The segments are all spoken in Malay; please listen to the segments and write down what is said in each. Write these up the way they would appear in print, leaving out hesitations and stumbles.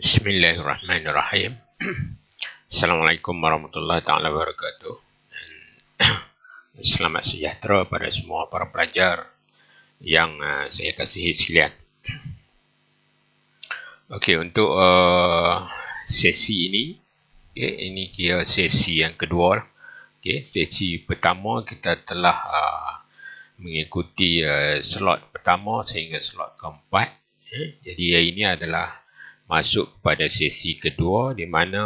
Bismillahirrahmanirrahim. Assalamualaikum warahmatullahi taala wabarakatuh. Selamat sejahtera pada semua para pelajar yang saya kasihi sekalian. Okey, untuk sesi ini, ini kira sesi yang kedua. Okey, sesi pertama kita telah mengikuti slot pertama sehingga slot keempat. Jadi ini adalah masuk kepada sesi kedua di mana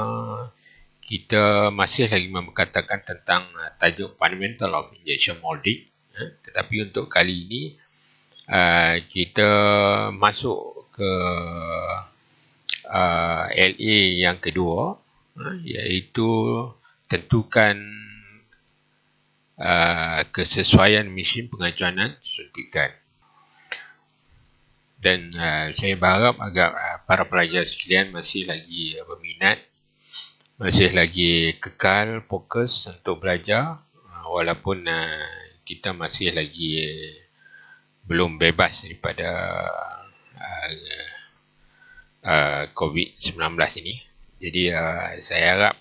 kita masih lagi memperkatakan tentang tajuk Fundamental of Injection Molding. Tetapi untuk kali ini kita masuk ke LA yang kedua, iaitu tentukan kesesuaian mesin pengajuanan suntikan. Dan saya berharap agar para pelajar sekalian masih lagi berminat, masih lagi kekal fokus untuk belajar walaupun kita masih lagi belum bebas daripada COVID-19 ini. Jadi saya harap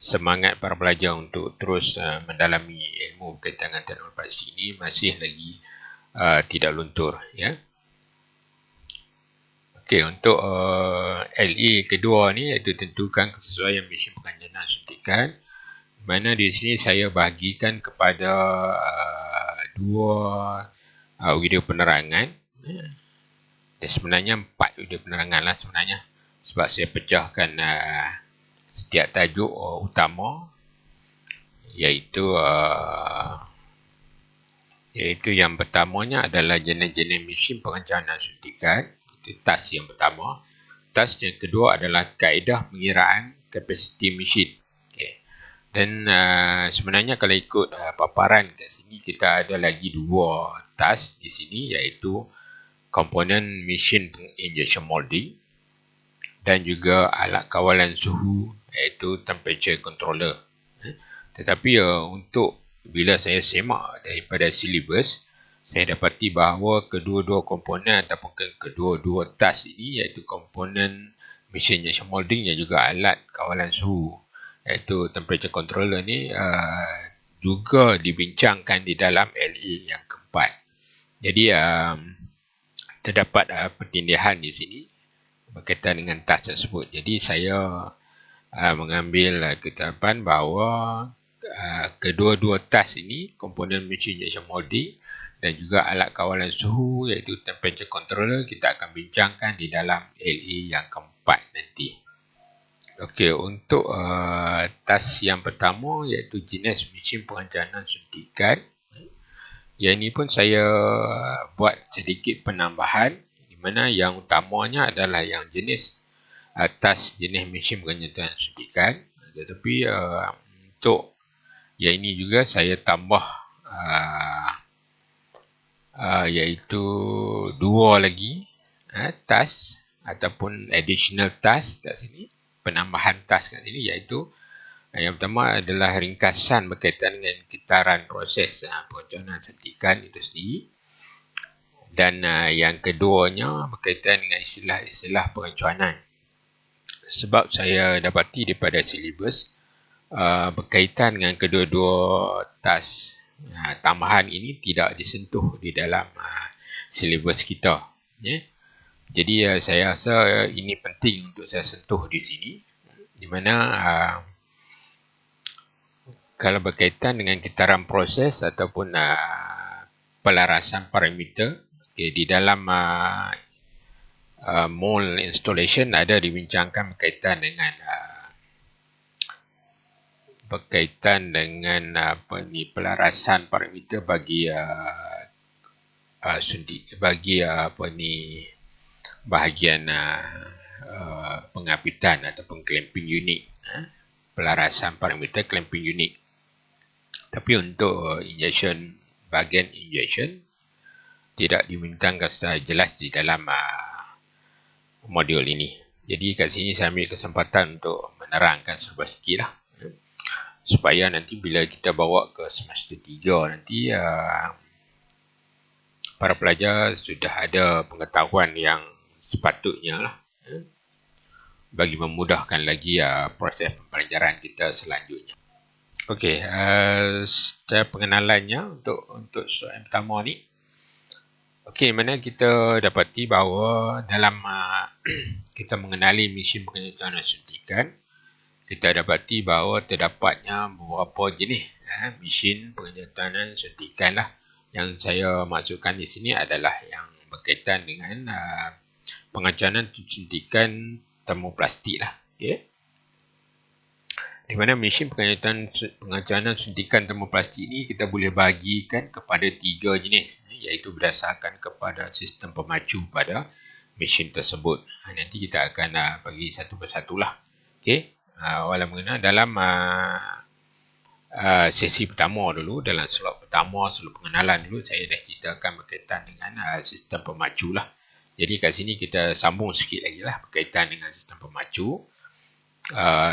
semangat para pelajar untuk terus mendalami ilmu berkaitan dengan teknologi ini masih lagi tidak luntur, ya. Okey, untuk LA kedua ni iaitu tentukan kesesuaian mesin pengajuanan suntikan, mana di sini saya bahagikan kepada dua video penerangan. Dan sebenarnya 4 video penerangan lah sebenarnya, sebab saya pecahkan setiap tajuk utama, iaitu yang pertamanya adalah jenis-jenis mesin pengajuanan suntikan. Itu task yang pertama. Task yang kedua adalah kaedah pengiraan kapasiti mesin. Okay. Dan sebenarnya kalau ikut paparan kat sini, kita ada lagi dua task di sini, iaitu komponen mesin injection molding dan juga alat kawalan suhu, iaitu temperature controller. Tetapi untuk bila saya semak daripada silibus, saya dapati bahawa kedua-dua komponen ataupun kedua-dua task ini, iaitu komponen mesin injection molding dan juga alat kawalan suhu, iaitu temperature controller ni, juga dibincangkan di dalam LA yang keempat. Jadi terdapat pertindihan di sini berkaitan dengan task tersebut. Jadi saya mengambil ketetapan bahawa kedua-dua task ini, komponen mesin injection molding dan juga alat kawalan suhu, iaitu temperature controller, kita akan bincangkan di dalam LA yang keempat nanti. Okey, untuk task yang pertama, iaitu jenis mesin pengajuanan suntikan. Yang ini pun saya buat sedikit penambahan, di mana yang utamanya adalah yang jenis task jenis mesin pengajuanan suntikan. Tetapi untuk yang ini juga saya tambah iaitu dua lagi task ataupun additional task kat sini, penambahan task kat sini, iaitu yang pertama adalah ringkasan berkaitan dengan getaran proses pengajuanan suntikan itu sendiri, dan yang keduanya berkaitan dengan istilah-istilah pengajuanan. Sebab saya dapati daripada silibus berkaitan dengan kedua-dua task tambahan ini tidak disentuh di dalam silibus kita, ya. Jadi saya rasa ini penting untuk saya sentuh di sini, di mana kalau berkaitan dengan getaran proses ataupun pelarasan parameter, di dalam mold installation ada dibincangkan berkaitan dengan pelarasan parameter bagi bahagian pengapitan ataupun clamping unit, pelarasan parameter clamping unit. Tapi untuk bahagian injection tidak dibincangkan secara jelas di dalam modul ini. Jadi kat sini saya ambil kesempatan untuk menerangkan serba sikit lah, supaya nanti bila kita bawa ke semester 3 nanti para pelajar sudah ada pengetahuan yang sepatutnya lah. bagi memudahkan lagi proses pembelajaran kita selanjutnya. Okey, secara pengenalannya untuk soalan pertama ni. Okey, mana kita dapati bahawa dalam kita mengenali mesin pengenyutan dan suntikan, kita dapati bahawa terdapatnya beberapa jenis mesin pengenyutan dan suntikan lah. Yang saya maksudkan di sini adalah yang berkaitan dengan pengancanan suntikan termoplastik lah. Okay. Di mana mesin pengancanan suntikan termoplastik ini kita boleh bahagikan kepada 3 jenis, iaitu berdasarkan kepada sistem pemacu pada mesin tersebut. Nanti kita akan bagi satu persatu lah. Okay. Awal mengenal dalam sesi pertama dulu, dalam slot pertama, slot pengenalan dulu, saya dah ceritakan berkaitan dengan sistem pemacu lah. Jadi kat sini kita sambung sikit lagi lah berkaitan dengan sistem pemacu,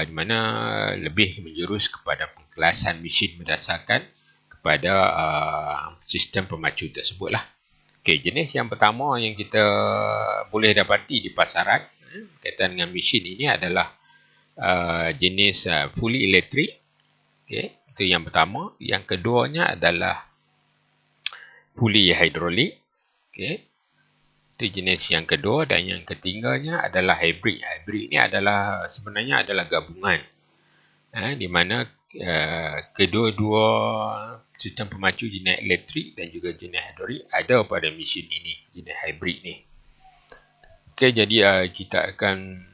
di mana lebih menjurus kepada pengkelasan mesin berdasarkan kepada sistem pemacu tersebut lah. Okay, jenis yang pertama yang kita boleh dapati di pasaran berkaitan dengan mesin ini adalah jenis fully electric. Okay. Itu yang pertama. Yang keduanya adalah fully hydraulic. Okay. Itu jenis yang kedua. Dan yang ketiganya adalah hybrid. Hybrid ini adalah sebenarnya adalah gabungan. Di mana kedua-dua sistem pemacu jenis elektrik dan juga jenis hydraulic ada pada mesin ini. Jenis hybrid ni. Okay, jadi kita akan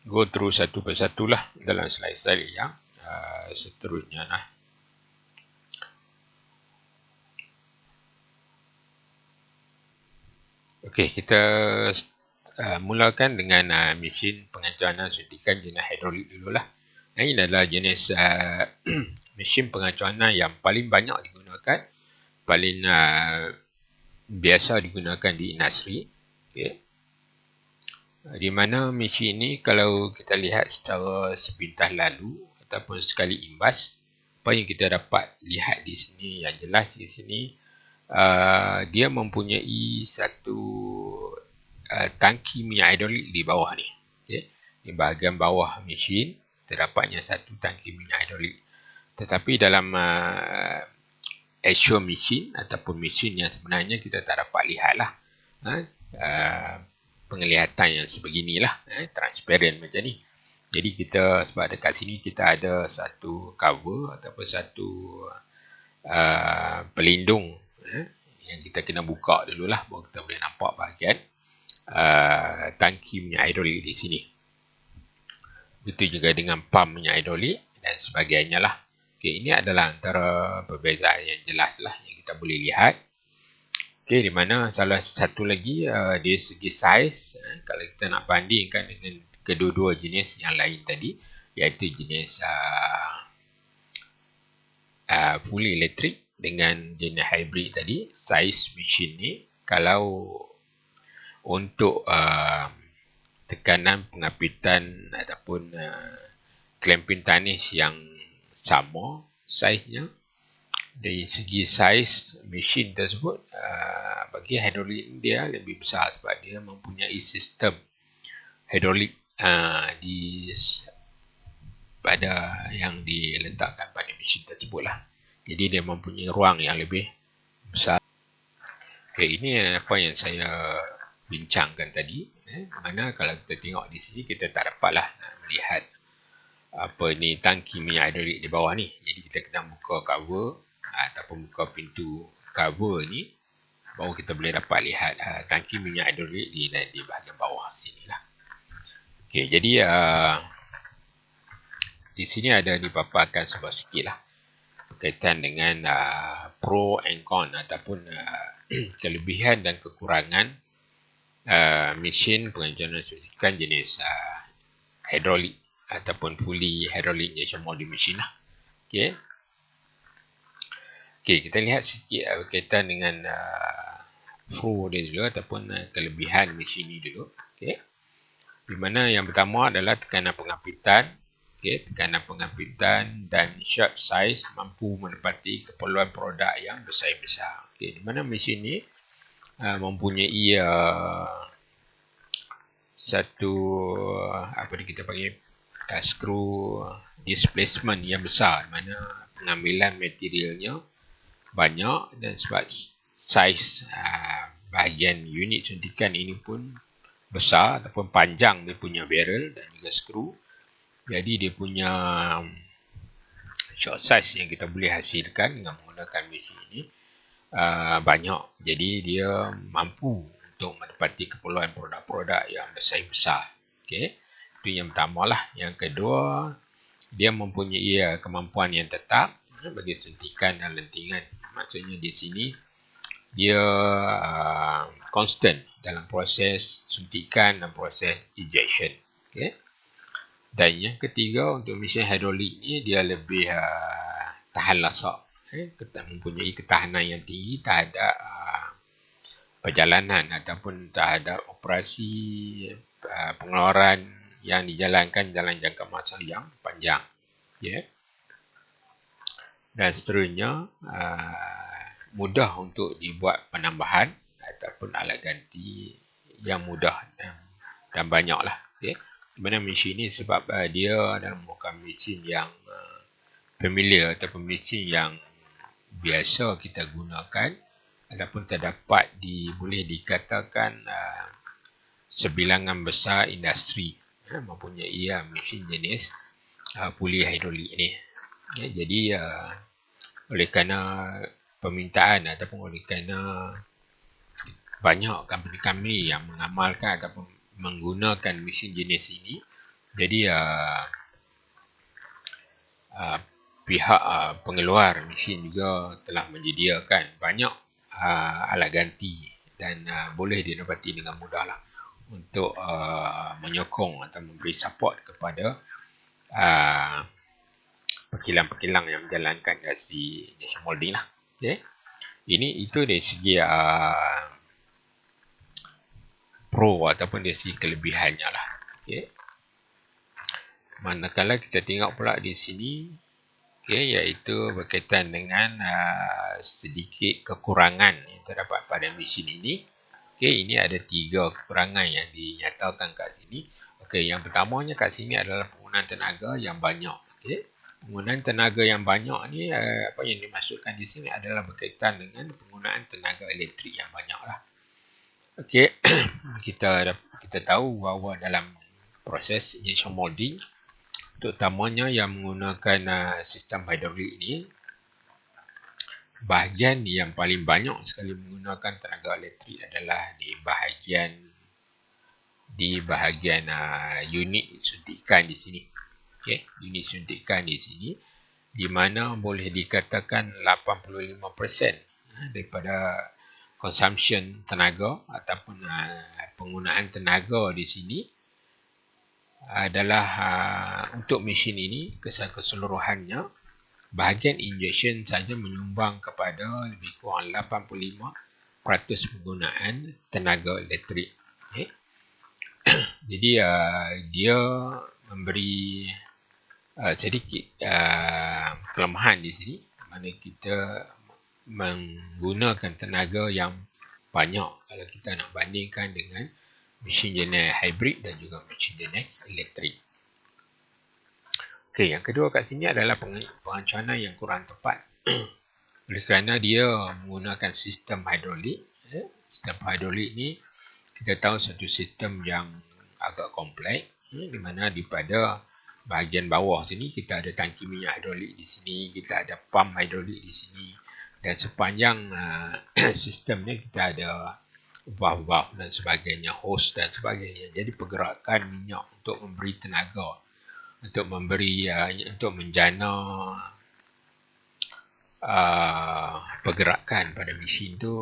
go through satu persatu lah dalam slide-slide yang seterusnya lah. Okey, kita mulakan dengan mesin pengancaran suntikan jenis hidrolik dululah. Ini adalah jenis mesin pengancaran yang paling banyak digunakan, paling biasa digunakan di industri. Okay. Di mana mesin ini kalau kita lihat secara sepintas lalu ataupun sekali imbas, apa yang kita dapat lihat di sini yang jelas di sini, dia mempunyai satu tangki minyak hidrolik di bawah ni. Okay. Di bahagian bawah mesin terdapatnya satu tangki minyak hidrolik. Tetapi dalam actual mesin ataupun mesin yang sebenarnya kita tak dapat lihat lah. Penglihatan yang sebeginilah, transparent macam ni. Jadi kita, sebab dekat sini kita ada satu cover ataupun satu pelindung yang kita kena buka dululah baru kita boleh nampak bahagian tangki minyak hidrolik di sini. Begitu juga dengan pump minyak hidrolik dan sebagainya lah. Okay, ini adalah antara perbezaan yang jelas lah yang kita boleh lihat. Okay, di mana salah satu lagi dari segi saiz, kalau kita nak bandingkan dengan kedua-dua jenis yang lain tadi, iaitu jenis fully electric dengan jenis hybrid tadi, saiz mesin ni kalau untuk tekanan pengapitan ataupun clamping tanis yang sama saiznya, dari segi saiz mesin tersebut, bagi hidrolik dia lebih besar sebab dia mempunyai sistem hidrolik pada yang diletakkan pada mesin tersebut lah. Jadi dia mempunyai ruang yang lebih besar. Okay, ini apa yang saya bincangkan tadi. Mana kalau kita tengok di sini kita tak dapatlah melihat apa ni tangki minyak hidrolik di bawah ni. Jadi kita kena buka cover ataupun buka pintu cover ni, baru kita boleh dapat lihat tangki minyak hidrolik di bahagian bawah sini lah. Okay, jadi di sini ada dipaparkan sebab sikit lah berkaitan dengan pro and con ataupun kelebihan dan kekurangan mesin pengancaran suntikan jenis hidrolik ataupun fully hydraulic injection molding machine lah. Okay. Okay, kita lihat sikit berkaitan dengan pro dia dulu ataupun kelebihan mesin ni dulu. Okay. Di mana yang pertama adalah tekanan pengapitan. Okay, tekanan pengapitan dan shot size mampu menepati keperluan produk yang besar-besar. Okay, di mana mesin ni mempunyai satu apa kita panggil screw displacement yang besar, mana pengambilan materialnya banyak, dan sebab saiz bahagian unit suntikan ini pun besar ataupun panjang dia punya barrel dan juga skru, jadi dia punya short size yang kita boleh hasilkan dengan menggunakan mesin ini banyak. Jadi dia mampu untuk menepati keperluan produk-produk yang bersaiz besar. Okey, itu yang pertama lah. Yang kedua, dia mempunyai kemampuan yang tetap bagi suntikan dan lentingan. Maksudnya di sini dia constant dalam proses suntikan dan proses ejection. Okay. Dan yang ketiga, untuk mesin hidrolik ni dia lebih tahan lasak. Mempunyai ketahanan yang tinggi terhadap perjalanan ataupun terhadap operasi pengeluaran yang dijalankan dalam jangka masa yang panjang. Yeah. Dan seterusnya, mudah untuk dibuat penambahan ataupun alat ganti yang mudah dan banyak lah. Okay. Sebenarnya mesin ni sebab dia adalah merupakan mesin yang familiar ataupun mesin yang biasa kita gunakan ataupun terdapat boleh dikatakan sebilangan besar industri mempunyai mesin jenis puli hidrolik ni. Okay. Jadi oleh kerana permintaan ataupun oleh kerana banyak company-company yang mengamalkan ataupun menggunakan mesin jenis ini, jadi pihak pengeluar mesin juga telah menyediakan banyak alat ganti dan boleh didapati dengan mudah lah untuk menyokong atau memberi support kepada pekilang-pekilang yang menjalankan jasa injection molding lah. Okay. Itu dari segi pro ataupun dari segi kelebihannya lah. Okay. Manakala kita tengok pula di sini, iaitu berkaitan dengan sedikit kekurangan yang terdapat pada mesin ini. Ini ada 3 kekurangan yang dinyatakan kat sini. Yang pertamanya kat sini adalah penggunaan tenaga yang banyak. Penggunaan tenaga yang banyak ni, apa yang dimaksudkan di sini adalah berkaitan dengan penggunaan tenaga elektrik yang banyak lah. Kita tahu bahawa dalam proses injection molding, terutamanya yang menggunakan sistem hidrolik ini, bahagian yang paling banyak sekali menggunakan tenaga elektrik adalah di bahagian unit suntikan di sini. Unit suntikan di sini, di mana boleh dikatakan 85% daripada consumption tenaga ataupun penggunaan tenaga di sini adalah untuk mesin ini keseluruhannya. Bahagian injection saja menyumbang kepada lebih kurang 85% penggunaan tenaga elektrik. Jadi dia memberi sedikit kelemahan di sini, mana kita menggunakan tenaga yang banyak kalau kita nak bandingkan dengan mesin jenis hybrid dan juga mesin jenis elektrik. Yang kedua kat sini adalah perancangan yang kurang tepat. Oleh kerana dia menggunakan sistem hidrolik. Sistem hidrolik ni kita tahu satu sistem yang agak kompleks, di mana pada bahagian bawah sini kita ada tangki minyak hidrolik di sini, kita ada pump hidrolik di sini, dan sepanjang sistem ni kita ada valve dan sebagainya, hose dan sebagainya. Jadi pergerakan minyak untuk memberi tenaga, untuk menjana pergerakan pada mesin tu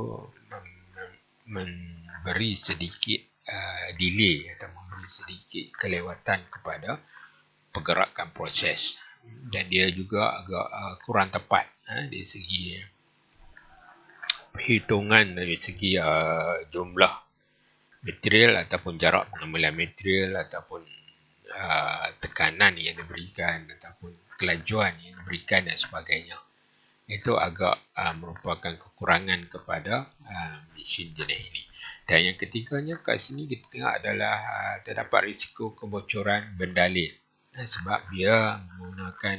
memberi sedikit delay atau memberi sedikit kelewatan kepada pergerakan proses, dan dia juga agak kurang tepat dari segi perhitungan, dari segi jumlah material ataupun jarak pengambilan material ataupun tekanan yang diberikan ataupun kelajuan yang diberikan dan sebagainya. Itu agak merupakan kekurangan kepada mesin jenis ini. Dan yang ketiganya kat sini kita tengok adalah terdapat risiko kebocoran bendalin. Sebab dia menggunakan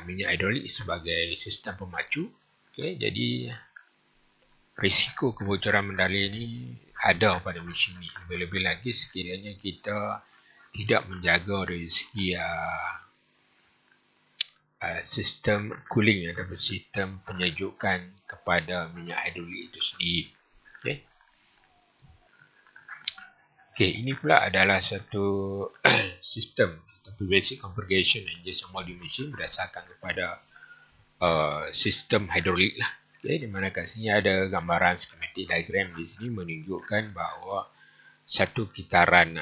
minyak hidrolik sebagai sistem pemacu. Okay, jadi risiko kebocoran bendalin ni ada pada mesin ni. Lebih-lebih lagi sekiranya kita tidak menjaga dari segi sistem cooling ataupun sistem penyejukan kepada minyak hidrolik itu sendiri. Okey, ini pula adalah satu sistem ataupun basic configuration engine small dew machine berdasarkan kepada sistem hidrolik lah. Okey, di mana kat sini ada gambaran schematic diagram di sini menunjukkan bahawa satu kitaran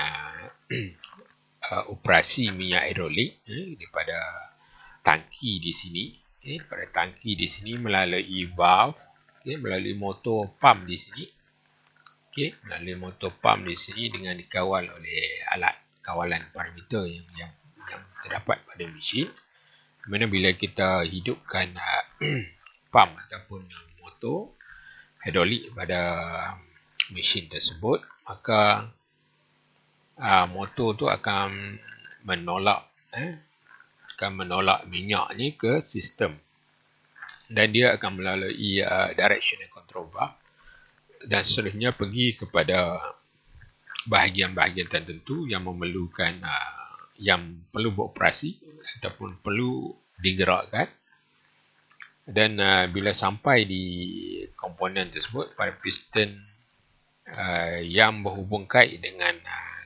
operasi minyak hidrolik daripada tangki di sini, pada tangki di sini melalui valve, melalui motor pump di sini, melalui motor pump di sini dengan dikawal oleh alat kawalan parameter yang terdapat pada mesin. Mana bila kita hidupkan pump ataupun motor hidrolik pada mesin tersebut, maka motor tu akan menolak minyak ni ke sistem, dan dia akan melalui directional control valve dan seterusnya pergi kepada bahagian-bahagian tertentu yang memerlukan yang perlu beroperasi ataupun perlu digerakkan. Dan bila sampai di komponen tersebut pada piston yang berhubung kait dengan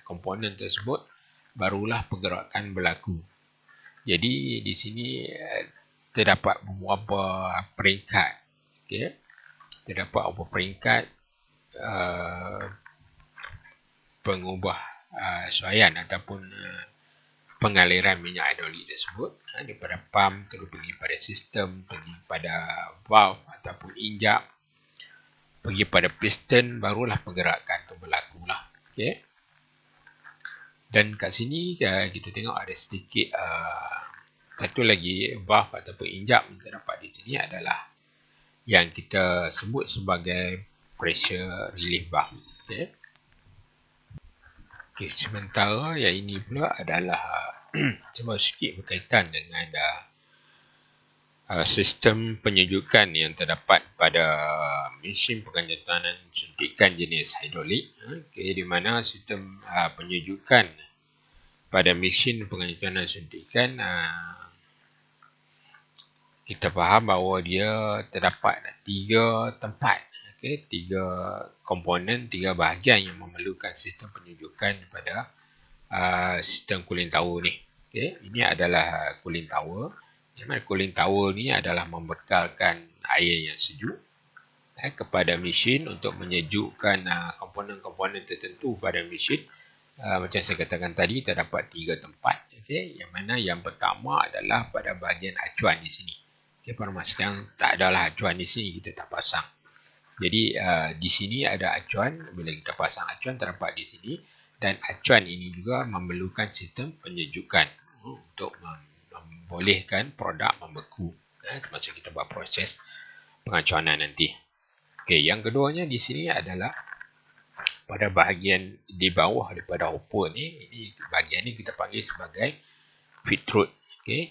komponen tersebut, barulah pergerakan berlaku. Jadi di sini terdapat beberapa peringkat, terdapat beberapa peringkat pengubah suaian ataupun pengaliran minyak hidrolik tersebut daripada pump terus pergi pada sistem, pergi pada valve ataupun injap, pergi pada piston, barulah pergerakan itu berlaku lah. Dan kat sini kita tengok ada sedikit satu lagi valve ataupun injap yang terdapat di sini adalah yang kita sebut sebagai pressure relief valve. Sementara yang ini pula adalah cuma sikit berkaitan dengan sistem penyejukan yang terdapat pada mesin pengenjetanan suntikan jenis hidrolik. Di mana sistem penyejukan pada mesin pengenjetanan suntikan kita faham bahawa dia terdapat 3 tempat, tiga komponen, 3 bahagian yang memerlukan sistem penyejukan pada sistem cooling tower ni. Ini adalah cooling tower. Cooling tower ni adalah membekalkan air yang sejuk kepada mesin untuk menyejukkan komponen-komponen tertentu pada mesin. Macam saya katakan tadi, terdapat 3 tempat. Yang mana yang pertama adalah pada bahagian acuan di sini. Pada masa sekarang tak adalah acuan di sini, kita tak pasang. Jadi di sini ada acuan. Bila kita pasang acuan terdapat di sini, dan acuan ini juga memerlukan sistem penyejukan untuk membolehkan produk membeku semasa kita buat proses pengacuanan nanti. Yang keduanya di sini adalah pada bahagian di bawah daripada hopper ni. Ini bahagian ni kita panggil sebagai feed throat,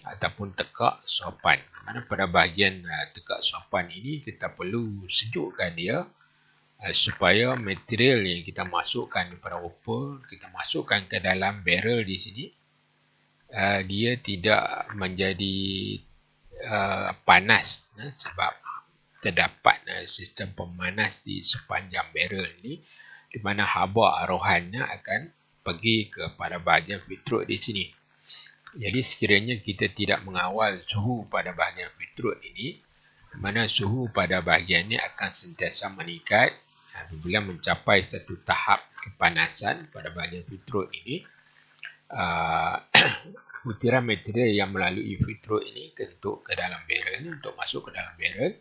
ataupun tekak suapan. Mana pada bahagian tekak suapan ini kita perlu sejukkan dia supaya material yang kita masukkan daripada hopper, kita masukkan ke dalam barrel di sini, dia tidak menjadi panas sebab terdapat sistem pemanas di sepanjang barrel ni, di mana haba arohannya akan pergi kepada bahagian feed throat di sini. Jadi sekiranya kita tidak mengawal suhu pada bahagian feed throat ini, di mana suhu pada bahagian ini akan sentiasa meningkat apabila mencapai satu tahap kepanasan pada bahagian feed throat ini, butiran material yang melalui feed throat ini kentuk ke dalam barrel, untuk masuk ke dalam barrel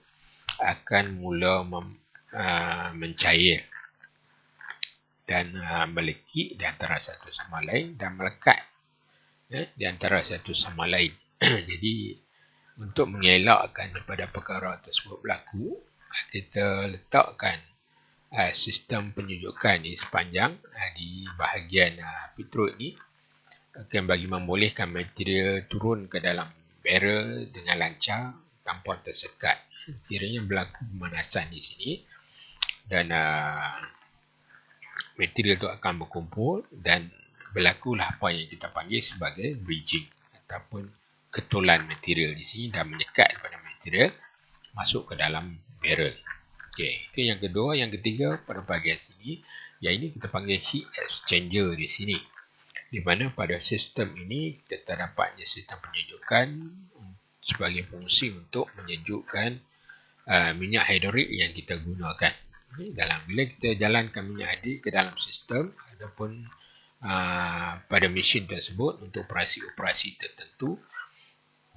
akan mula mencair dan melekit di antara satu sama lain dan melekat di antara satu sama lain. Jadi untuk mengelakkan daripada perkara tersebut berlaku, kita letakkan sistem penyejukan di sepanjang di bahagian pitrut ni akan bagi membolehkan material turun ke dalam barrel dengan lancar tanpa tersekat. Kiranya berlaku pemanasan di sini dan material itu akan berkumpul dan berlakulah apa yang kita panggil sebagai bridging ataupun ketulan material di sini dan menyekat kepada material masuk ke dalam barrel. Okey, itu yang kedua. Yang ketiga pada bahagian sini, yang ini kita panggil heat exchanger di sini. Di mana pada sistem ini kita terdapatnya sistem penyejukan sebagai fungsi untuk menyejukkan minyak hidrolik yang kita gunakan. Bila kita jalankan minyak hidrolik ke dalam sistem ataupun pada mesin tersebut untuk operasi-operasi tertentu,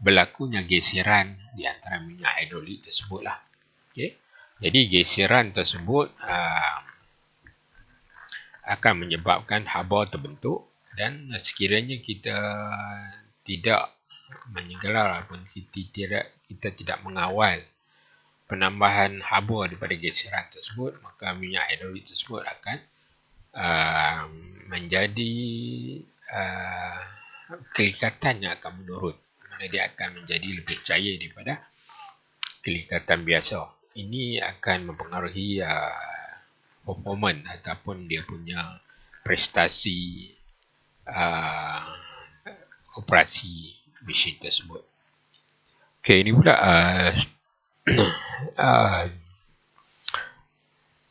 berlakunya geseran di antara minyak hidrolik tersebutlah. Okay. Jadi geseran tersebut akan menyebabkan haba terbentuk dan sekiranya kita tidak menyegelar ataupun kita tidak mengawal penambahan haba daripada geseran tersebut, maka minyak hidrolik tersebut akan menjadi kelikatannya akan menurun. Mana dia akan menjadi lebih cair daripada kelikatan biasa. Ini akan mempengaruhi performance ataupun dia punya prestasi operasi mesin tersebut. Okey, ini pula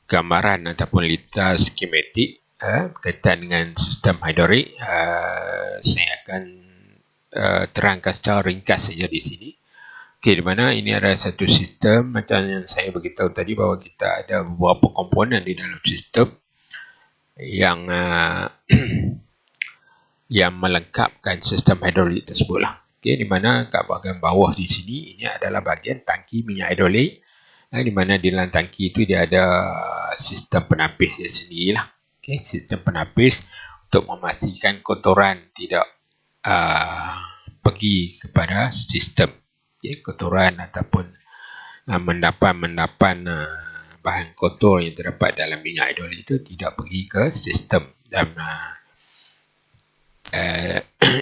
gambaran ataupun litar skematik berkaitan dengan sistem hidrolik. Saya akan terangkan secara ringkas saja di sini. Okey, di mana ini adalah satu sistem macam yang saya beritahu tadi bahawa kita ada beberapa komponen di dalam sistem yang yang melengkapkan sistem hidrolik tersebutlah. Okey, di mana kat bahagian bawah di sini ini adalah bahagian tangki minyak hidrolik. Di mana di dalam tangki itu dia ada sistem penapis dia sendirilah. Okey, sistem penapis untuk memastikan kotoran tidak pergi kepada sistem. Okay, kotoran ataupun mendapan bahan kotor yang terdapat dalam minyak hidrolik itu tidak pergi ke sistem dan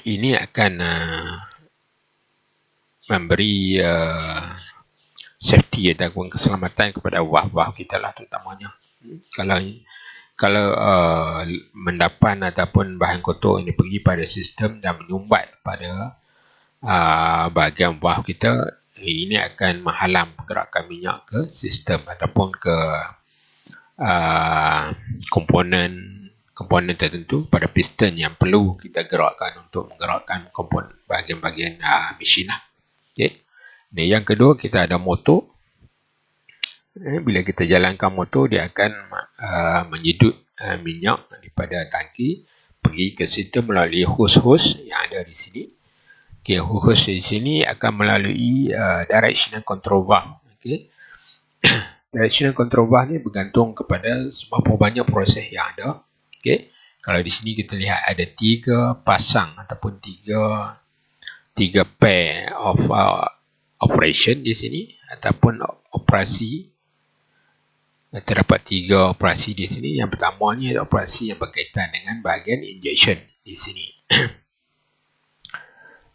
ini akan memberi safety ataupun keselamatan kepada valve kita lah terutamanya. Kalau mendapan ataupun bahan kotor ini pergi pada sistem dan menyumbat pada bahagian valve kita, ini akan menghalang pergerakan minyak ke sistem ataupun ke komponen tertentu pada piston yang perlu kita gerakkan untuk menggerakkan komponen bahagian-bahagian mesin lah. Okay. Ini yang kedua, kita ada motor. Bila kita jalankan motor, dia akan menyedut minyak daripada tangki pergi ke sistem melalui hose-hose yang ada di sini. Okay, hose di sini akan melalui directional control valve. Okay. Directional control valve ni bergantung kepada seberapa banyak proses yang ada. Okay. Kalau di sini kita lihat ada 3 pasang ataupun 3 pair of operation di sini ataupun operasi. Terdapat 3 operasi di sini. Yang pertama ni adalah operasi yang berkaitan dengan bahagian injection di sini.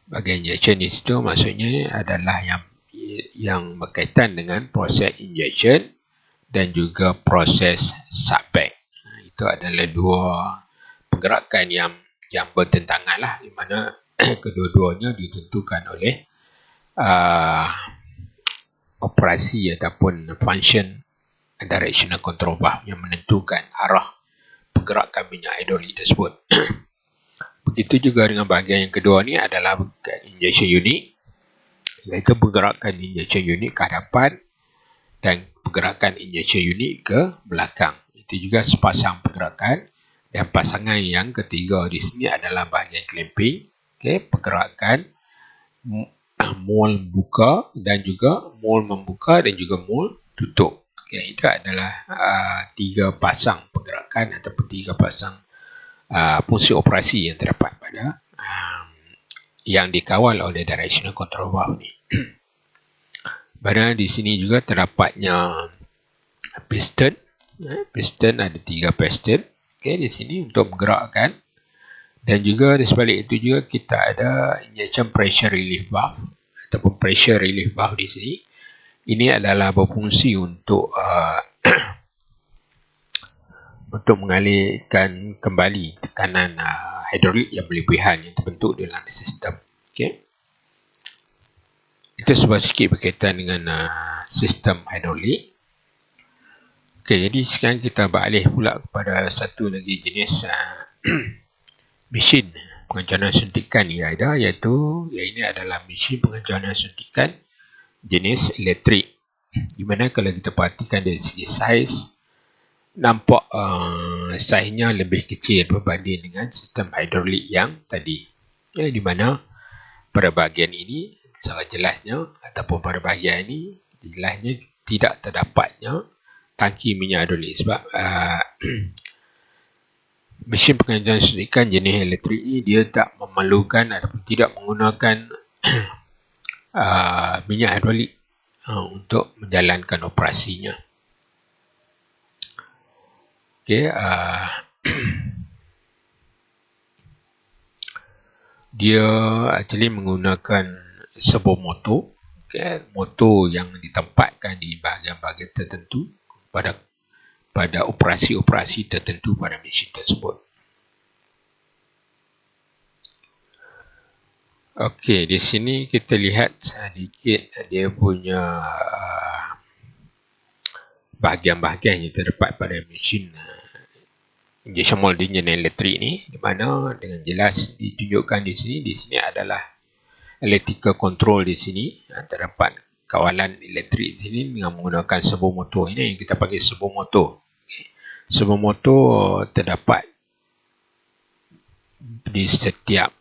Bahagian injection di situ maksudnya adalah yang berkaitan dengan proses injection dan juga proses subback. Itu adalah 2 pergerakan yang bertentangan lah, di mana kedua-duanya ditentukan oleh operasi ataupun function directional control valve yang menentukan arah pergerakan minyak hidrolik tersebut. Begitu juga dengan bahagian yang kedua ni adalah injection unit, iaitu pergerakan injection unit ke hadapan dan pergerakan injection unit ke belakang. Itu juga sepasang pergerakan. Dan pasangan yang ketiga di sini adalah bahagian clamping. Okay, pergerakan mole buka dan juga mole membuka dan juga mole tutup. Okay, itu adalah 3 pasang pergerakan ataupun 3 pasang fungsi operasi yang terdapat pada yang dikawal oleh directional control valve ni. Pada di sini juga terdapatnya piston Piston ada 3 piston. Okey, di sini untuk menggerakkan. Dan juga di sebalik itu juga kita ada injection pressure relief valve ataupun pressure relief valve di sini. Ini adalah berfungsi untuk untuk mengalihkan kembali tekanan hidrolik yang berlebihan yang terbentuk dalam sistem. Okey. Itu sebab sikit berkaitan dengan sistem hidrolik. Okey, jadi sekarang kita beralih pula kepada satu lagi jenis mesin pengencanan suntikan yang ada, iaitu ini adalah mesin pengencanan suntikan jenis elektrik. Di mana kalau kita perhatikan dari segi saiz, nampak saiznya lebih kecil berbanding dengan sistem hidrolik yang tadi. Ya, di mana pada bahagian ini secara jelasnya ataupun pada bahagian ini jelasnya tidak terdapatnya tangki minyak hidrolik sebab mesin pengencanan suntikan jenis elektrik ini dia tak memerlukan ataupun tidak menggunakan minyak hidrolik untuk menjalankan operasinya. Okey, dia actually menggunakan servo motor, motor yang ditempatkan di bahagian-bahagian tertentu pada operasi-operasi tertentu pada mesin tersebut. Okey, di sini kita lihat sedikit dia punya bahagian-bahagian yang terdapat pada mesin injection molding jenis elektrik ni, di mana dengan jelas ditunjukkan di sini adalah electrical control di sini. Terdapat kawalan elektrik di sini dengan menggunakan servo motor. Ini yang kita panggil servo motor. Servo motor terdapat di setiap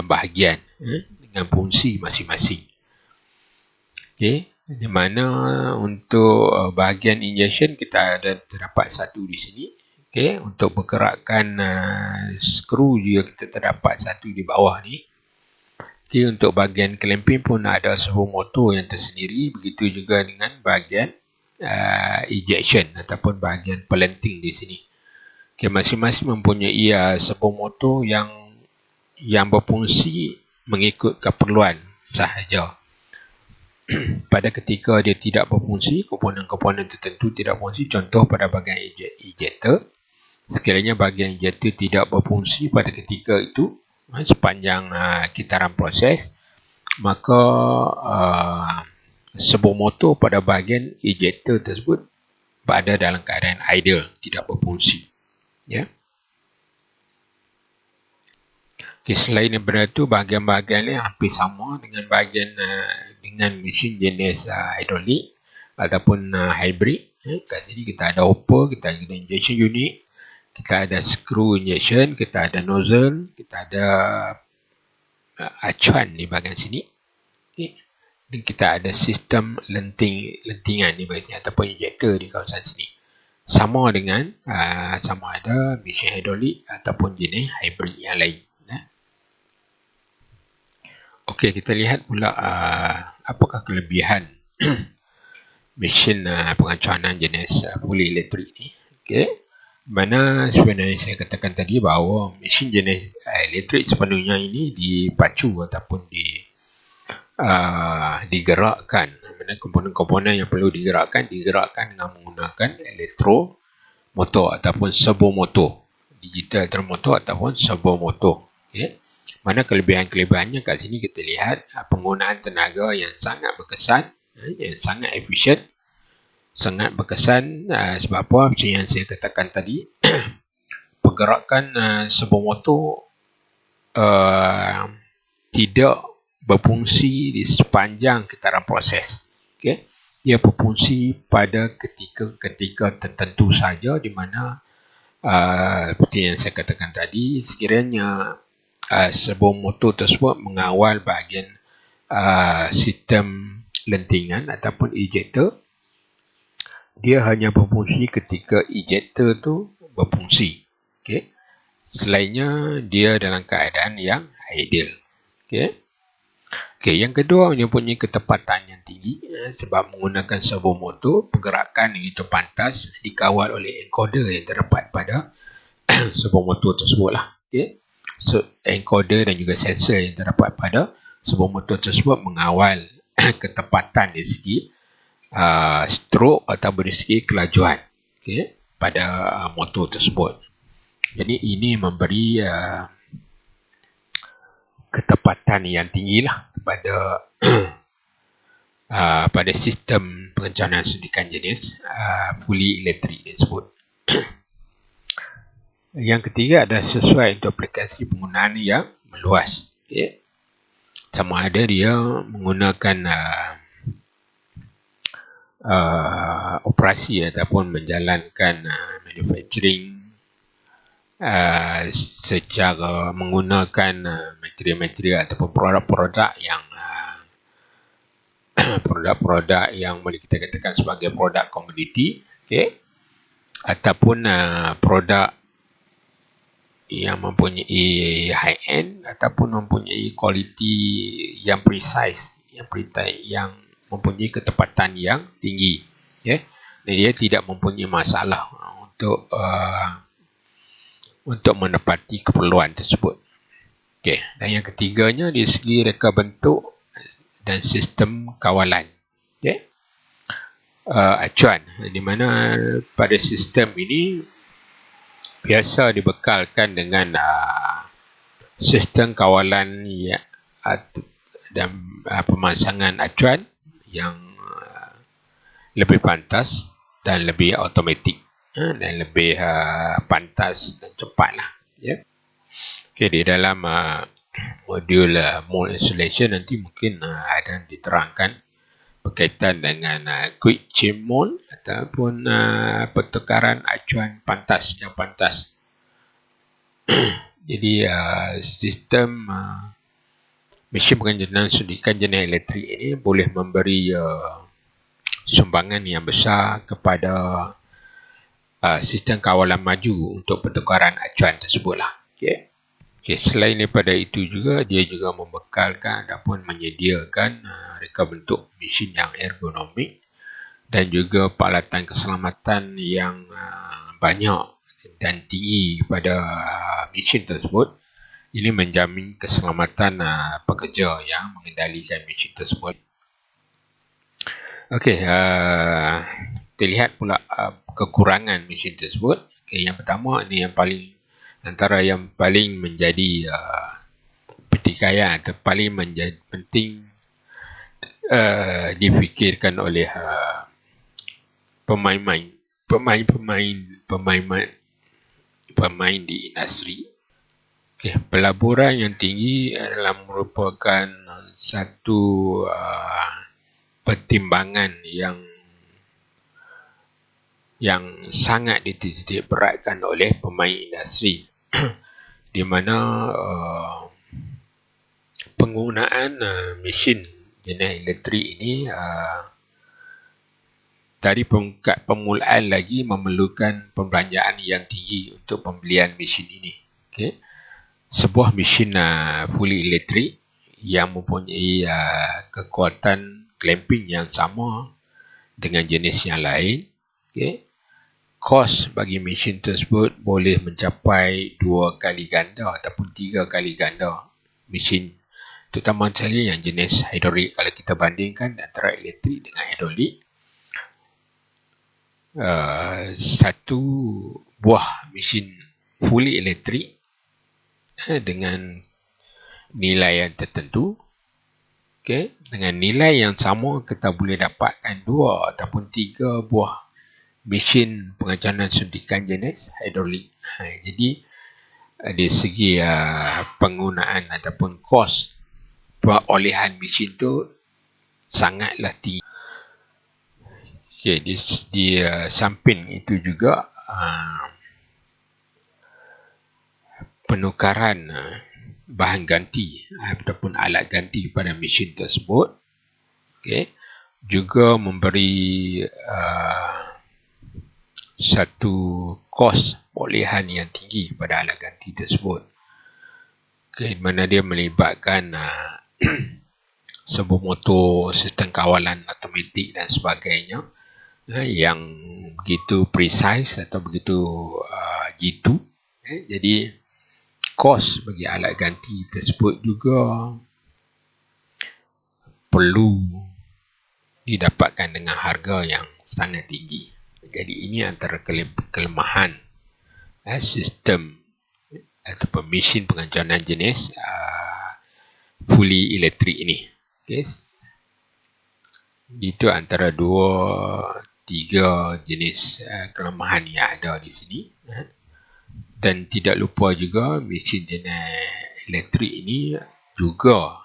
bahagian dengan fungsi masing-masing. Okey, di mana untuk bahagian injection kita ada terdapat satu di sini. Okey, untuk bergerakkan skru juga kita terdapat satu di bawah ni. Okey, untuk bahagian clamping pun ada servo motor yang tersendiri, begitu juga dengan bahagian ejection ataupun bahagian pelenting di sini. Okey, masing-masing mempunyai servo motor yang berfungsi mengikut keperluan sahaja. Pada ketika dia tidak berfungsi, komponen-komponen tertentu tidak berfungsi. Contoh pada bahagian ejector, sekiranya bahagian ejector tidak berfungsi pada ketika itu sepanjang kitaran proses, maka servo motor pada bahagian ejector tersebut berada dalam keadaan idle, tidak berfungsi. Ya. Okay, selain daripada itu, bahagian-bahagian lain hampir sama dengan bahagian dengan mesin jenis hidrolik ataupun hybrid. Kat sini kita ada hopper, kita ada injection unit, kita ada screw injection, kita ada nozzle, kita ada acuan di bahagian sini. Okay. Dan kita ada sistem lentingan di bahagian sini ataupun injector di kawasan sini. Sama dengan sama ada mesin hidrolik ataupun jenis hybrid yang lain. Okey, kita lihat pula apakah kelebihan mesin pengencanan jenis fully elektrik ni. Okey, mana sebenarnya saya katakan tadi bahawa mesin jenis elektrik sepenuhnya ini dipacu ataupun digerakkan. Mana komponen-komponen yang perlu digerakkan dengan menggunakan elektromotor ataupun servo motor, digital elektromotor ataupun servo motor. Okey. Mana kelebihan-kelebihannya kat sini kita lihat penggunaan tenaga yang sangat berkesan, yang sangat efisien, sangat berkesan. Sebab apa? Macam yang saya katakan tadi, pergerakan servo motor tidak berfungsi di sepanjang kitaran proses. Okay? Dia berfungsi pada ketika tertentu saja, di mana seperti yang saya katakan tadi, sekiranya servo motor tersebut mengawal bahagian sistem lentingan ataupun ejector, dia hanya berfungsi ketika ejector tu berfungsi. Selainnya dia dalam keadaan yang idle. Okey, yang kedua mempunyai ketepatan yang tinggi sebab menggunakan servo motor, pergerakan yang itu pantas dikawal oleh encoder yang terdapat pada servo motor tersebut lah. Okey. So, encoder dan juga sensor yang terdapat pada servo motor tersebut mengawal ketepatan dari segi stroke atau dari segi kelajuan, okey, pada motor tersebut. Jadi ini memberi ketepatan yang tinggilah kepada pada sistem perencanaan suntikan jenis fully electric tersebut. Yang ketiga adalah sesuai untuk aplikasi penggunaan yang meluas. Okay. Sama ada dia menggunakan operasi ataupun menjalankan manufacturing secara menggunakan material-material ataupun produk-produk yang produk-produk yang boleh kita katakan sebagai produk komoditi, okay, ataupun produk yang mempunyai high end ataupun mempunyai kualiti yang precise, yang mempunyai ketepatan yang tinggi, okay. Dan dia tidak mempunyai masalah untuk menepati keperluan tersebut. Okay. Dan yang ketiganya dari segi reka bentuk dan sistem kawalan. Okay. Acuan, di mana pada sistem ini biasa dibekalkan dengan sistem kawalan dan pemasangan acuan yang lebih pantas dan lebih automatik dan lebih pantas dan cepat lah. Yeah. Okay, di dalam modul mold installation nanti mungkin ada diterangkan berkaitan dengan quick change mold ataupun pertukaran acuan pantas yang pantas. Jadi sistem mesin perencanaan suntikan jenis elektrik ini boleh memberi sumbangan yang besar kepada sistem kawalan maju untuk pertukaran acuan tersebut lah. Okay. Okay, selain daripada itu juga, dia juga membekalkan ataupun menyediakan reka bentuk mesin yang ergonomik dan juga peralatan keselamatan yang banyak dan tinggi pada mesin tersebut. Ini menjamin keselamatan pekerja yang mengendalikan mesin tersebut. Okey, kita lihat pula kekurangan mesin tersebut. Okay, yang pertama, ini yang paling antara yang paling menjadi pertikaian atau paling menjadi penting difikirkan oleh pemain di industri. Okay, pelaburan yang tinggi adalah merupakan satu pertimbangan yang sangat dititik beratkan oleh pemain industri, di mana penggunaan mesin jenis elektrik ini dari permulaan lagi memerlukan pembelanjaan yang tinggi untuk pembelian mesin ini. Okay. Sebuah mesin fully elektrik yang mempunyai kekuatan clamping yang sama dengan jenis yang lain, okay, kos bagi mesin tersebut boleh mencapai 2 kali ganda ataupun 3 kali ganda mesin, terutama sekali yang jenis hidrolik. Kalau kita bandingkan antara elektrik dengan hidrolik, satu buah mesin fully elektrik dengan nilai yang tertentu, okay, dengan nilai yang sama kita boleh dapatkan 2 ataupun 3 buah mesin perencanaan suntikan jenis hidrolik. Jadi dari segi penggunaan ataupun kos perolehan mesin tu sangatlah tinggi. Okay, di samping itu juga penukaran bahan ganti ataupun alat ganti pada mesin tersebut, okay, juga memberi satu kos perolehan yang tinggi pada alat ganti tersebut, okay, mana dia melibatkan sebuah motor sistem kawalan automatik dan sebagainya yang begitu precise atau begitu jitu. Jadi kos bagi alat ganti tersebut juga perlu didapatkan dengan harga yang sangat tinggi. Jadi ini antara kelemahan sistem ataupun mesin pengancanan jenis fully elektrik ini. Okay. Itu antara 2-3 jenis kelemahan yang ada di sini. Dan tidak lupa juga mesin jenis elektrik ini juga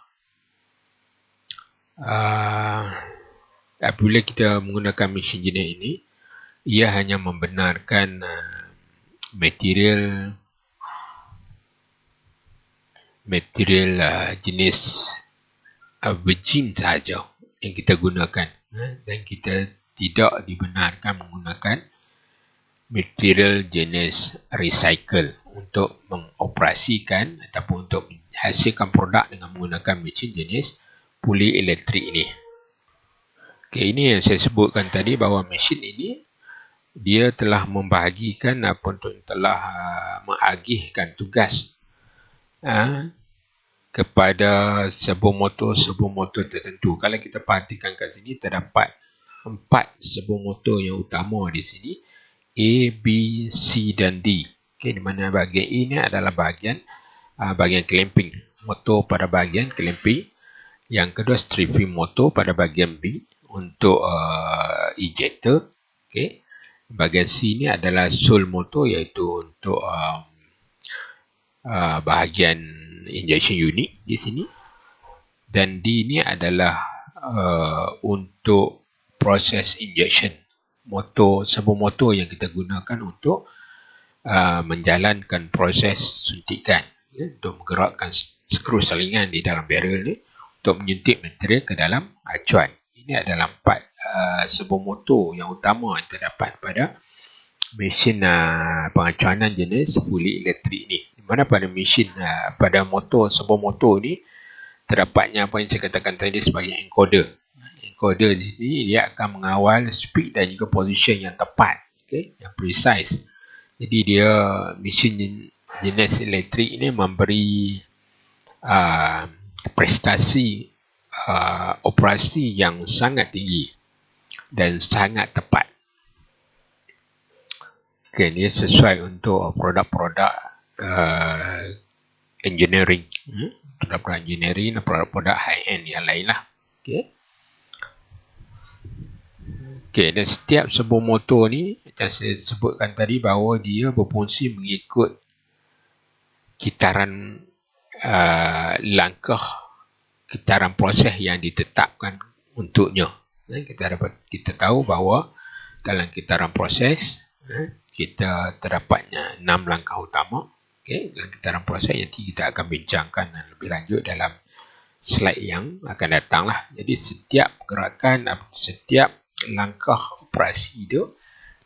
apabila kita menggunakan mesin jenis ini, ia hanya membenarkan material jenis virgin sahaja yang kita gunakan, dan kita tidak dibenarkan menggunakan material jenis recycle untuk mengoperasikan ataupun untuk menghasilkan produk dengan menggunakan mesin jenis fully elektrik ini. Okay, ini yang saya sebutkan tadi bahawa mesin ini dia telah membahagikan ataupun telah mengagihkan tugas kepada sebuah motor tertentu. Kalau kita perhatikan kat sini terdapat 4 sebuah motor yang utama di sini, A, B, C dan D. Okay, di mana bahagian A ni adalah bahagian clamping, motor pada bahagian clamping. Yang kedua stripping motor pada bahagian B untuk ejector. Okay. Bahagian C ni adalah sole motor, iaitu untuk bahagian injection unit di sini. Dan D ni adalah untuk proses injection motor, sebuah motor yang kita gunakan untuk menjalankan proses suntikan, untuk menggerakkan skru salingan di dalam barrel ni untuk menyuntik material ke dalam acuan. Ini adalah 4 sebuah motor yang utama yang terdapat pada mesin pengacuanan jenis fully elektrik ni. Di mana pada mesin pada motor, sebuah motor ni terdapatnya apa yang saya katakan tadi sebagai encoder. Encoder di sini dia akan mengawal speed dan juga position yang tepat, okay, yang precise. Jadi dia mesin jenis elektrik ini memberi prestasi operasi yang sangat tinggi dan sangat tepat. Okay, ini sesuai untuk produk-produk engineering, produk-produk engineering dan produk-produk high-end yang lain lah. Okay. Okay, dan setiap sebuah motor ni, macam saya sebutkan tadi bahawa dia berfungsi mengikut kitaran langkah kitaran proses yang ditetapkan untuknya. Kita tahu bahawa dalam kitaran proses kita terdapatnya 6 langkah utama. Okay, dalam kitaran proses yang kita akan bincangkan lebih lanjut dalam slide yang akan datang lah. Jadi setiap gerakan, setiap langkah operasi itu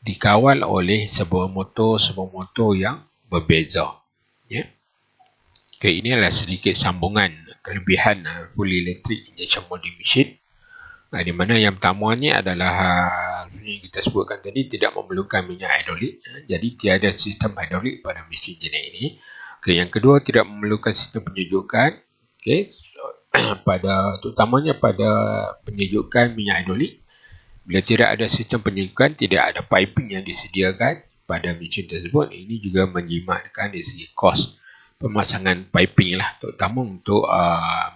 dikawal oleh sebuah motor yang berbeza. Ya. Okay, ini adalah sedikit sambungan kelebihan fully electric injection molding machine. Di mana yang pertamanya adalah yang kita sebutkan tadi tidak memerlukan minyak hidrolik. Jadi tiada sistem hidrolik pada mesin jenis ini. Okay, yang kedua tidak memerlukan sistem penyejukan. Okay, terutamanya pada penyejukan minyak hidrolik. Bila tidak ada sistem penyejukan, tidak ada piping yang disediakan pada mesin tersebut. Ini juga menjimatkan dari segi kos pemasangan piping lah, terutama untuk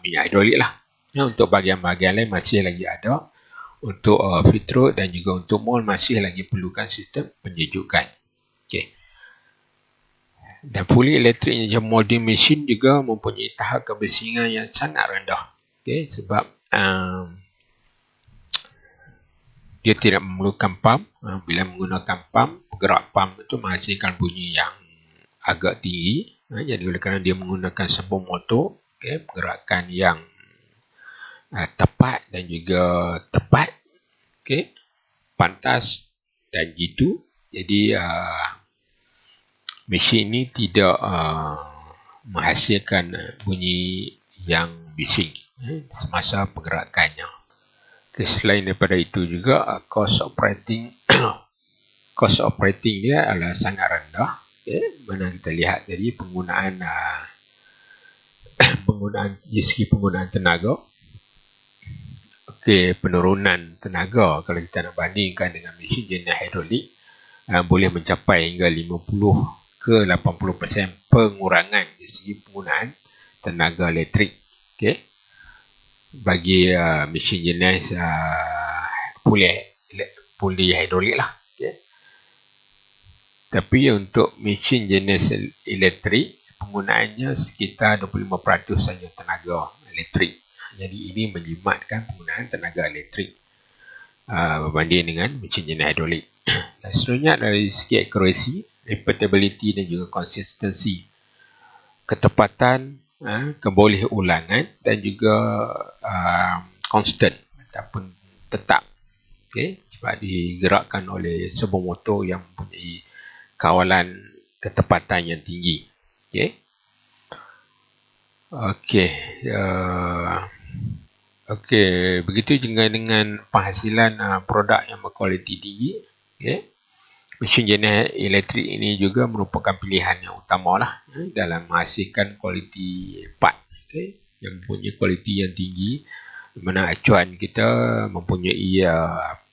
minyak hidrolik lah. Untuk bahagian-bahagian lain masih lagi ada. Untuk feed rod dan juga untuk mold masih lagi perlukan sistem penyejukan. Okay. Dan fully electric injection molding machine juga mempunyai tahap kebersihan yang sangat rendah. Okay. Sebab dia tidak memerlukan pump. Bila menggunakan pump, penggerak pump itu menghasilkan bunyi yang agak tinggi. Jadi oleh kerana dia menggunakan sebuah motor, okay, pergerakan yang tepat dan juga tepat, okay, pantas dan jitu. Jadi mesin ini tidak menghasilkan bunyi yang bising. semasa pergerakannya. Okay, selain daripada itu juga cost operating cost operating dia adalah sangat rendah. Mana kita lihat jadi penggunaan dari segi penggunaan tenaga. Penurunan tenaga kalau kita nak bandingkan dengan mesin jenis hidrolik boleh mencapai hingga 50 ke 80% pengurangan dari segi penggunaan tenaga elektrik. Bagi mesin jenis puli hidrolik lah. Tapi untuk mesin jenis elektrik penggunaannya sekitar 25% saja tenaga elektrik. Jadi ini menjimatkan penggunaan tenaga elektrik berbanding dengan mesin jenis hidrolik. Seterusnya dari segi akurasi, repeatability dan juga konsistensi, ketepatan, keboleh-ulangan dan juga constant ataupun tetap. Sebab digerakkan oleh servo motor yang mempunyai kawalan ketepatan yang tinggi. Begitu juga dengan penghasilan produk yang berkualiti tinggi. Mesin jenis elektrik ini juga merupakan pilihan yang utama lah dalam menghasilkan kualiti part yang mempunyai kualiti yang tinggi, di mana acuan kita mempunyai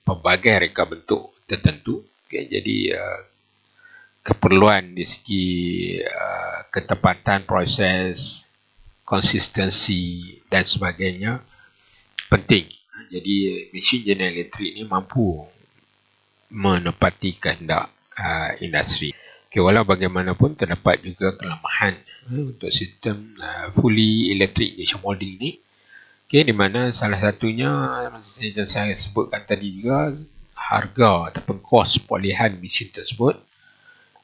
pelbagai reka bentuk tertentu. Jadi keperluan dari segi ketepatan proses, konsistensi dan sebagainya penting. Jadi mesin jenis elektrik ini mampu menepati kehendak industri. Walau bagaimanapun terdapat juga kelemahan untuk sistem fully electric injection molding ni. Di mana salah satunya yang saya sebutkan tadi juga, harga ataupun kos perolehan mesin tersebut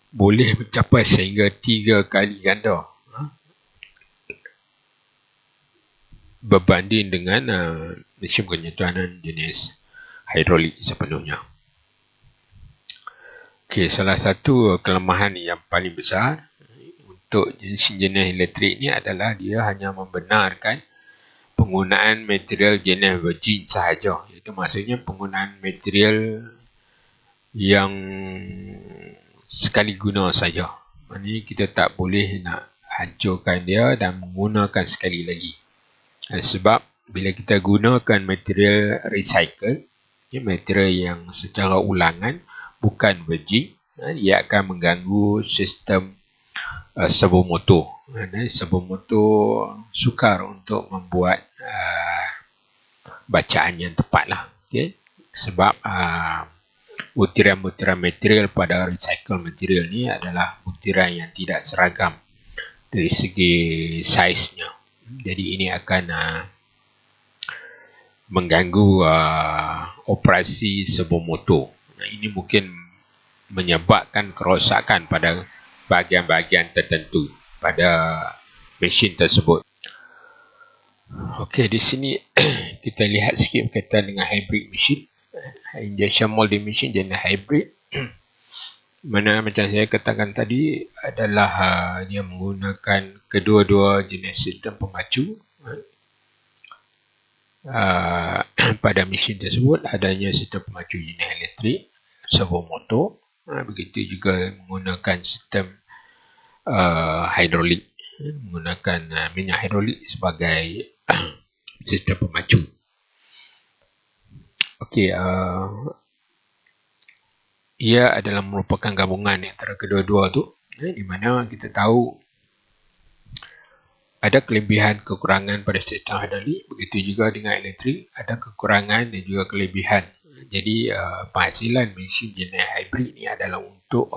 boleh mencapai sehingga 3 kali ganda berbanding dengan mesin penyetuanan jenis hidrolik sepenuhnya. Salah satu kelemahan yang paling besar untuk mesin jenis elektrik ini adalah dia hanya membenarkan penggunaan material jenis virgin sahaja. Itu maksudnya penggunaan material yang sekali guna saja. Maksudnya kita tak boleh nak hancurkan dia dan menggunakan sekali lagi. Sebab bila kita gunakan material recycle, material yang secara ulangan, bukan virgin, ia akan mengganggu sistem servo motor. Servo motor sukar untuk membuat bacaan yang tepat lah. Sebab butiran-butiran material pada recycle material ni adalah butiran yang tidak seragam dari segi saiznya. Jadi ini akan mengganggu operasi servo motor. Ini mungkin menyebabkan kerosakan pada bahagian-bahagian tertentu pada mesin tersebut. Di sini kita lihat sikit berkaitan dengan hybrid mesin. Injection molding mesin jenis hybrid. Mana macam saya katakan tadi adalah dia menggunakan kedua-dua jenis sistem pemacu. Pada mesin tersebut adanya sistem pemacu jenis elektrik, servo motor, begitu juga menggunakan sistem hidrolik, menggunakan minyak hidrolik sebagai sistem pemacu. Ia adalah merupakan gabungan antara kedua-dua tu, di mana kita tahu ada kelebihan kekurangan pada sistem hidrolik, begitu juga dengan elektrik ada kekurangan dan juga kelebihan. Jadi penghasilan mesin jenis hybrid ni adalah untuk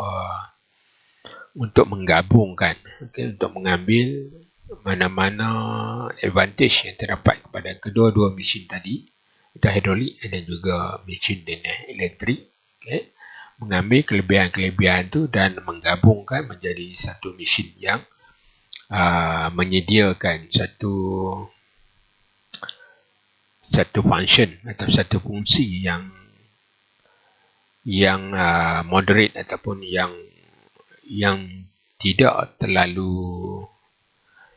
menggabungkan, untuk mengambil mana-mana advantage yang terdapat kepada kedua-dua mesin tadi, hidrolik dan juga mesin jenis elektrik. Mengambil kelebihan-kelebihan tu dan menggabungkan menjadi satu mesin yang menyediakan satu function atau satu fungsi yang moderate ataupun yang tidak terlalu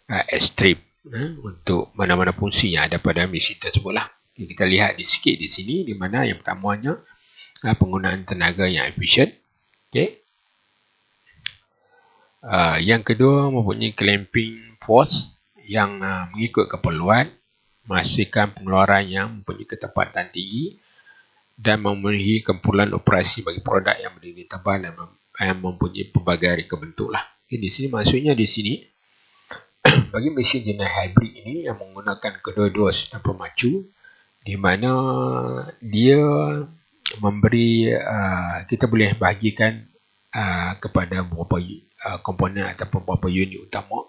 ekstrim. untuk mana-mana fungsi yang ada pada mesin tersebut lah. Kita lihat sikit di sini, di mana yang pertamanya penggunaan tenaga yang efisien. Yang kedua mempunyai clamping force yang mengikut keperluan, menghasilkan pengeluaran yang mempunyai ketepatan tinggi dan memenuhi keperluan operasi bagi produk yang berdiri tebal dan yang mempunyai pelbagai reka bentuk lah. Di sini maksudnya di sini bagi mesin jenis hybrid ini yang menggunakan kedua-dua sistem pemacu, di mana dia memberi kita boleh bahagikan kepada beberapa komponen ataupun beberapa unit utama.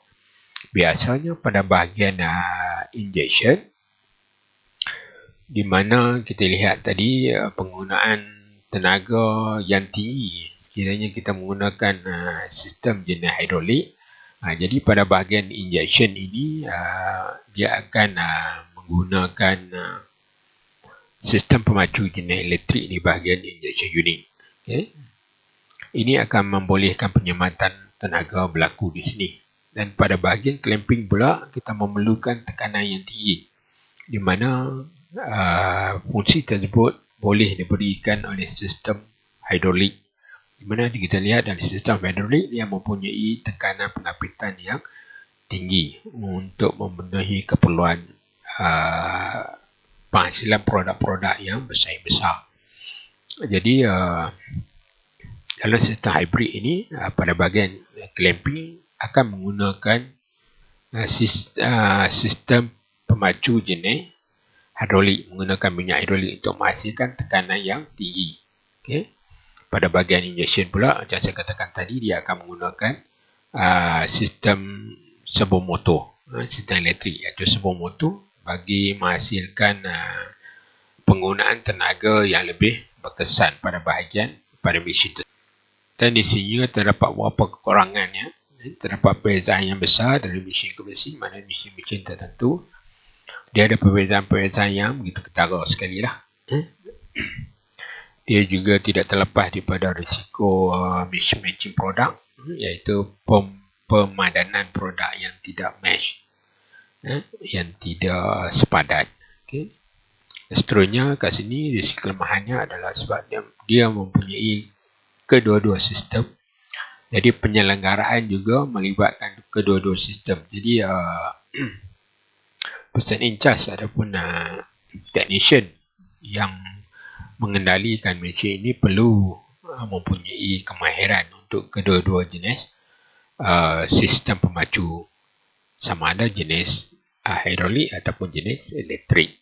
Biasanya pada bahagian injection, di mana kita lihat tadi penggunaan tenaga yang tinggi, kiranya kita menggunakan sistem jenis hidrolik. Jadi pada bahagian injection ini dia akan menggunakan sistem pemacu jenis elektrik di bahagian injection unit. Ini akan membolehkan penyematan tenaga berlaku di sini. Dan pada bahagian clamping pula, kita memerlukan tekanan yang tinggi, di mana fungsi tersebut boleh diberikan oleh sistem hidrolik. Di mana kita lihat dari sistem hidrolik dia mempunyai tekanan pengapitan yang tinggi untuk memenuhi keperluan penghasilan produk-produk yang besar-besar. Jadi dalam sistem hybrid ini pada bahagian clamping akan menggunakan sistem pemacu jenis hidrolik, menggunakan minyak hidrolik untuk menghasilkan tekanan yang tinggi. Pada bahagian injection pula, macam saya katakan tadi, dia akan menggunakan sistem servo motor, sistem elektrik iaitu servo motor bagi menghasilkan penggunaan tenaga yang lebih berkesan pada bahagian pada mesin tersebut. Dan di sini terdapat beberapa kekurangannya. Terdapat perbezaan yang besar dari mesin ke mesin, mana mesin-mesin tertentu dia ada perbezaan-perbezaan yang begitu ketara sekali lah. Dia juga tidak terlepas daripada risiko mismatching produk, iaitu pemadanan produk yang tidak match, yang tidak sepadan. Seterusnya kat sini risiko kelemahannya adalah sebab dia mempunyai kedua-dua sistem. Jadi penyelenggaraan juga melibatkan kedua-dua sistem. Jadi person in charge ataupun technician yang mengendalikan mesin ini perlu mempunyai kemahiran untuk kedua-dua jenis sistem pemacu, sama ada jenis hidrolik ataupun jenis elektrik.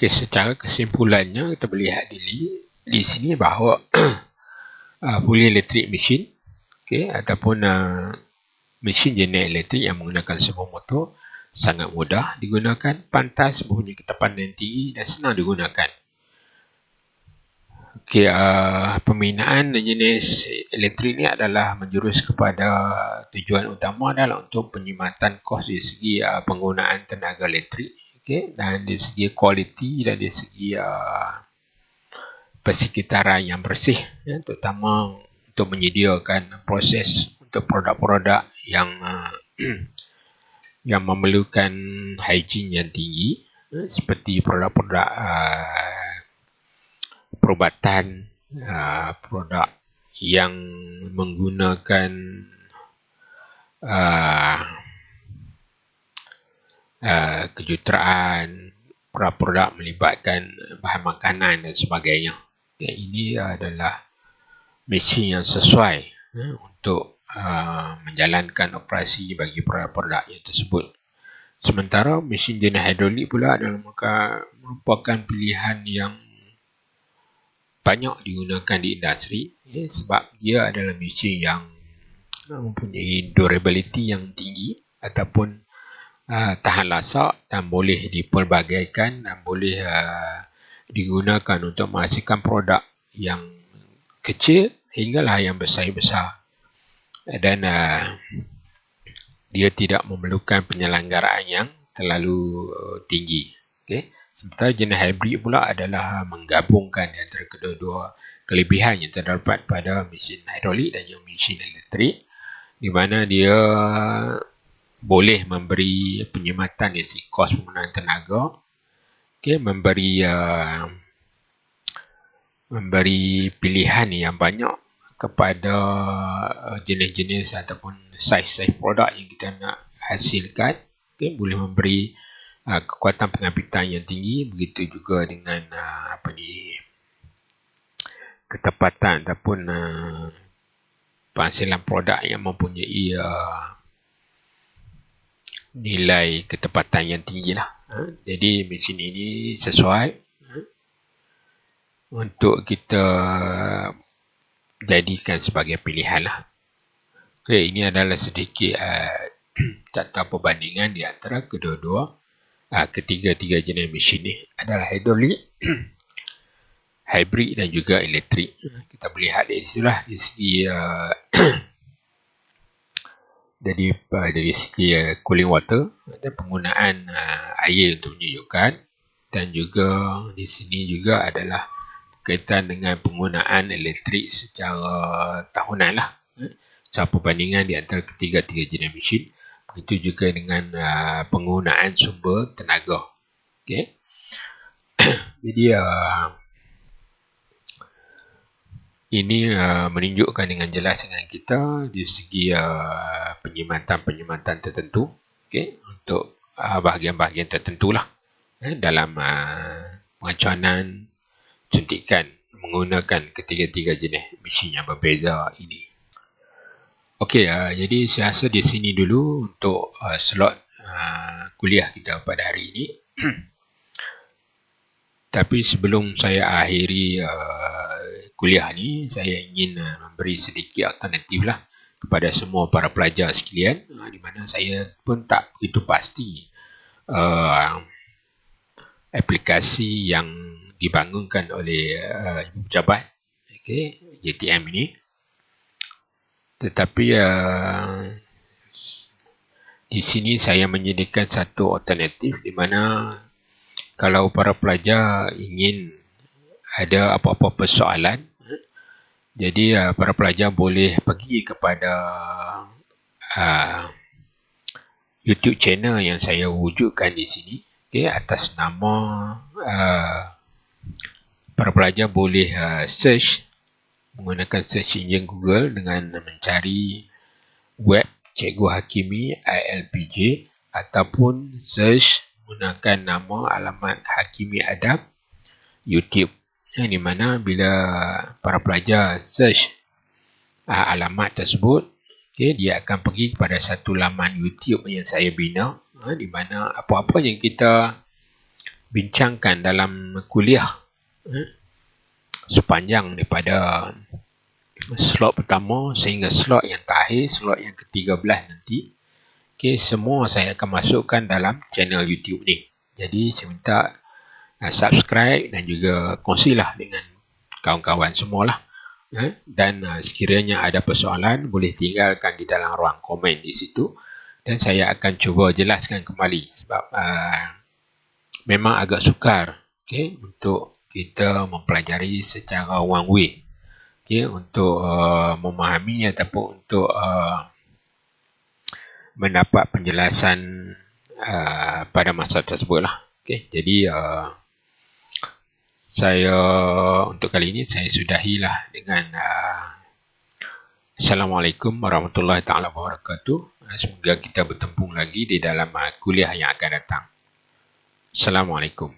Secara kesimpulannya kita boleh lihat di sini bahawa fully electric mesin ataupun mesin jenis elektrik yang menggunakan servo motor sangat mudah digunakan, pantas, mempunyai ketepatan tinggi dan senang digunakan. Pembinaan jenis elektrik ini adalah menjurus kepada tujuan utama adalah untuk penyematan kos dari segi penggunaan tenaga elektrik, dan dari segi kualiti dan dari segi persekitaran yang bersih, terutama untuk menyediakan proses untuk produk-produk yang memerlukan hygiene yang tinggi, seperti produk-produk perubatan, produk yang menggunakan kejuruteraan, produk-produk melibatkan bahan makanan dan sebagainya. Ini adalah mesin yang sesuai untuk menjalankan operasi bagi produk-produk yang tersebut. Sementara mesin jenis hidrolik pula adalah merupakan pilihan yang banyak digunakan di industri, sebab dia adalah mesin yang mempunyai durability yang tinggi ataupun tahan lasak dan boleh dipelbagaikan dan boleh digunakan untuk menghasilkan produk yang kecil hinggalah yang besar-besar, dan dia tidak memerlukan penyelenggaraan yang terlalu tinggi. Sementara jenis hybrid pula adalah menggabungkan antara kedua-dua kelebihan yang terdapat pada mesin hidrolik dan mesin elektrik, di mana dia boleh memberi penyematan dari segi kos penggunaan tenaga, memberi pilihan yang banyak kepada jenis-jenis ataupun saiz-saiz produk yang kita nak hasilkan. Boleh memberi kekuatan pengambitan yang tinggi, begitu juga dengan ketepatan ataupun penghasilan produk yang mempunyai nilai ketepatan yang tinggi lah. Jadi mesin ini sesuai untuk kita jadikan sebagai pilihan lah. Ini adalah sedikit catatan perbandingan di antara ketiga-tiga jenis mesin ni adalah hidrolik, hybrid dan juga elektrik. Kita boleh lihat dari situlah dari segi dari segi cooling water dan penggunaan air untuk menyejukkan, dan juga di sini juga adalah berkaitan dengan penggunaan elektrik secara tahunan lah. Secara perbandingan di antara ketiga-tiga jenis mesin. Begitu juga dengan penggunaan sumber tenaga. Jadi ini menunjukkan dengan jelas dengan kita di segi penyematan tertentu, untuk bahagian-bahagian tertentu lah dalam perancangan suntikan menggunakan ketiga-tiga jenis mesin yang berbeza ini. Jadi saya rasa di sini dulu untuk slot kuliah kita pada hari ini. Tapi sebelum saya akhiri kuliah ni, saya ingin memberi sedikit alternatif lah kepada semua para pelajar sekalian, di mana saya pun tak begitu pasti aplikasi yang dibangunkan oleh Ibu Pejabat JTM ini. Tetapi di sini saya menyediakan satu alternatif di mana kalau para pelajar ingin ada apa-apa persoalan, jadi para pelajar boleh pergi kepada YouTube channel yang saya wujudkan di sini. Atas nama para pelajar boleh search menggunakan search engine Google dengan mencari web Cikgu Hakimi ILPJ, ataupun search menggunakan nama alamat Hakimi Adab YouTube. Di mana bila para pelajar search alamat tersebut, dia akan pergi kepada satu laman YouTube yang saya bina, di mana apa-apa yang kita bincangkan dalam kuliah sepanjang daripada slot pertama sehingga slot yang terakhir, slot yang ke-13 nanti, semua saya akan masukkan dalam channel YouTube ni. Jadi saya minta subscribe dan juga kongsilah dengan kawan-kawan semualah. Dan sekiranya ada persoalan, boleh tinggalkan di dalam ruang komen di situ dan saya akan cuba jelaskan kembali, sebab memang agak sukar untuk kita mempelajari secara one way, untuk memahami ataupun untuk mendapat penjelasan pada masa tersebut lah. Jadi saya untuk kali ini saya sudahilah dengan Assalamualaikum warahmatullahi taala wabarakatuh. Semoga kita bertemu lagi di dalam kuliah yang akan datang. Assalamualaikum.